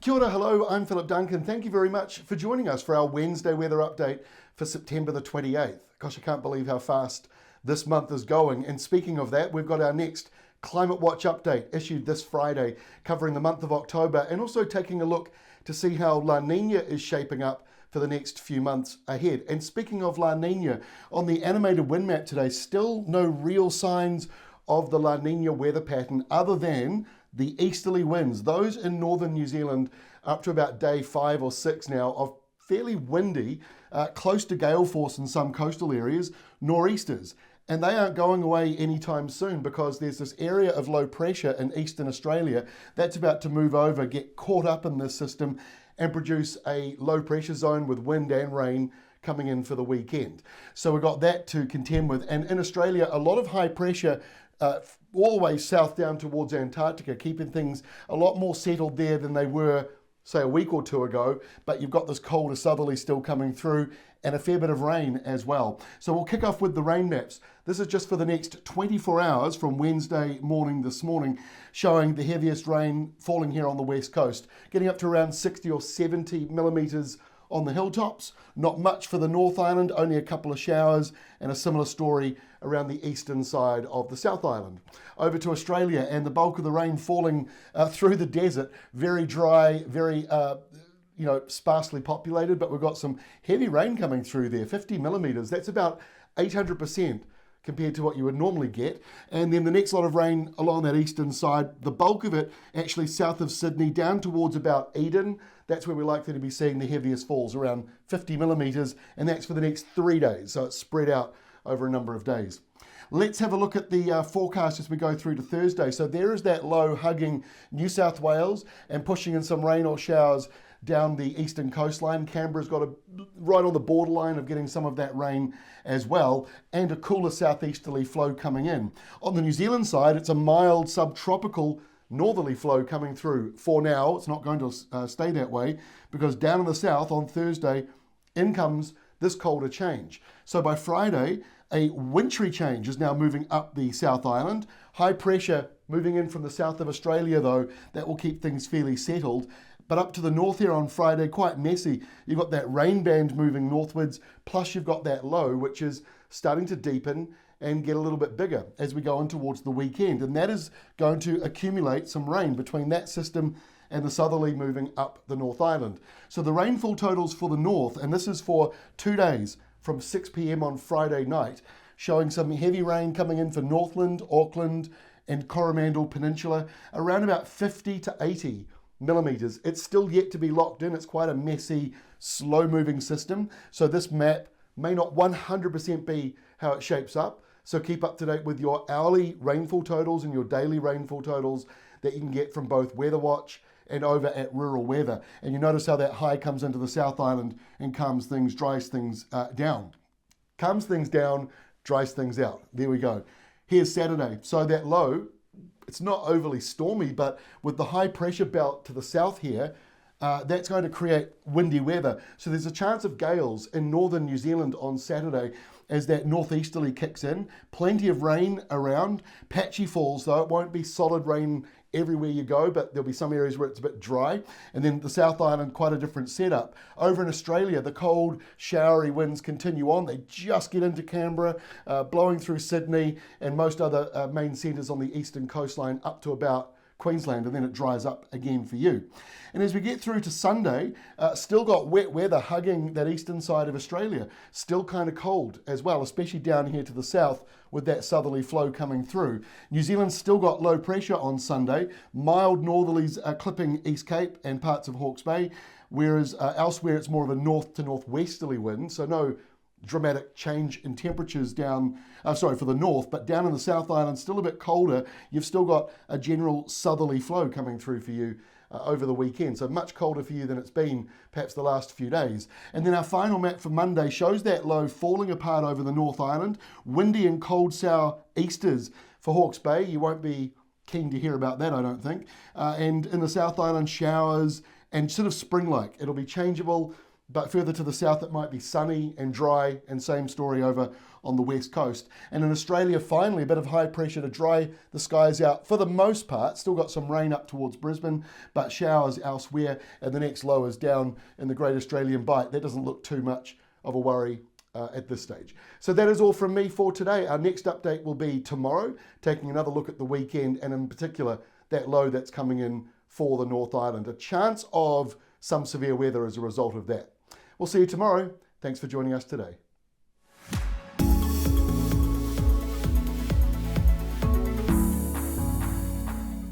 Kia ora, hello, I'm Philip Duncan. Thank you very much for joining us for our Wednesday weather update for September the 28th. Gosh, I can't believe how fast this month is going. And speaking of that, we've got our next Climate Watch update issued this Friday, covering the month of October and also taking a look to see how La Nina is shaping up for the next few months ahead. And speaking of La Nina, on the animated wind map today, still no real signs of the La Nina weather pattern other than the easterly winds. Those in northern New Zealand up to about day 5 or 6 now of fairly windy, close to gale force in some coastal areas, nor'easters. And they aren't going away anytime soon because there's this area of low pressure in eastern Australia that's about to move over, get caught up in this system and produce a low pressure zone with wind and rain coming in for the weekend. So we've got that to contend with. And in Australia, a lot of high pressure all the way south down towards Antarctica, keeping things a lot more settled there than they were, say, a week or two ago. But you've got this colder southerly still coming through and a fair bit of rain as well. So we'll kick off with the rain maps. This is just for the next 24 hours from Wednesday morning this morning, showing the heaviest rain falling here on the west coast, getting up to around 60 or 70 millimetres on the hilltops. Not much for the North Island, only a couple of showers, and a similar story around the eastern side of the South Island. Over to Australia, and the bulk of the rain falling through the desert, very dry, very sparsely populated, but we've got some heavy rain coming through there, 50 millimetres. That's about 800% compared to what you would normally get. And then the next lot of rain along that eastern side, the bulk of it actually south of Sydney, down towards about Eden. That's where we're likely to be seeing the heaviest falls, around 50 millimetres, and that's for the next 3 days. So it's spread out over a number of days. Let's have a look at the forecast as we go through to Thursday. So there is that low hugging New South Wales and pushing in some rain or showers down the eastern coastline. Canberra's got right on the borderline of getting some of that rain as well, and a cooler southeasterly flow coming in. On the New Zealand side, it's a mild subtropical northerly flow coming through. For now, it's not going to stay that way, because down in the south on Thursday, in comes this colder change. So by Friday, a wintry change is now moving up the South Island. High pressure moving in from the south of Australia, though, that will keep things fairly settled. But up to the north here on Friday, quite messy. You've got that rain band moving northwards, plus you've got that low, which is starting to deepen and get a little bit bigger as we go on towards the weekend. And that is going to accumulate some rain between that system and the southerly moving up the North Island. So the rainfall totals for the north, and this is for 2 days from 6 p.m. on Friday night, showing some heavy rain coming in for Northland, Auckland and Coromandel Peninsula, around about 50 to 80 millimetres. It's still yet to be locked in. It's quite a messy, slow-moving system. So this map may not 100% be how it shapes up. So keep up to date with your hourly rainfall totals and your daily rainfall totals that you can get from both Weather Watch and over at Rural Weather. And you notice how that high comes into the South Island and calms things, dries things down. Calms things down, dries things out. There we go. Here's Saturday. So that low, it's not overly stormy, but with the high pressure belt to the south here, that's going to create windy weather. So there's a chance of gales in northern New Zealand on Saturday as that northeasterly kicks in. Plenty of rain around. Patchy falls though. It won't be solid rain everywhere you go, but there'll be some areas where it's a bit dry. And then the South Island, quite a different setup. Over in Australia, the cold, showery winds continue on. They just get into Canberra, blowing through Sydney and most other main centres on the eastern coastline up to about Queensland, and then it dries up again for you. And as we get through to Sunday, still got wet weather hugging that eastern side of Australia. Still kind of cold as well, especially down here to the south with that southerly flow coming through. New Zealand's still got low pressure on Sunday. Mild northerlies are clipping East Cape and parts of Hawke's Bay, whereas elsewhere it's more of a north to northwesterly wind, so no dramatic change in temperatures for the north, but down in the South Island, still a bit colder. You've still got a general southerly flow coming through for you over the weekend, so much colder for you than it's been perhaps the last few days. And then our final map for Monday shows that low falling apart over the North Island. Windy and cold sour easters for Hawke's Bay. You won't be keen to hear about that, I don't think. And in the South Island, showers and sort of spring-like. It'll be changeable, but further to the south it might be sunny and dry, and same story over on the west coast. And in Australia, finally, a bit of high pressure to dry the skies out for the most part. Still got some rain up towards Brisbane, but showers elsewhere, and the next low is down in the Great Australian Bight. That doesn't look too much of a worry at this stage. So that is all from me for today. Our next update will be tomorrow, taking another look at the weekend, and in particular that low that's coming in for the North Island. A chance of some severe weather as a result of that. We'll see you tomorrow. Thanks for joining us today.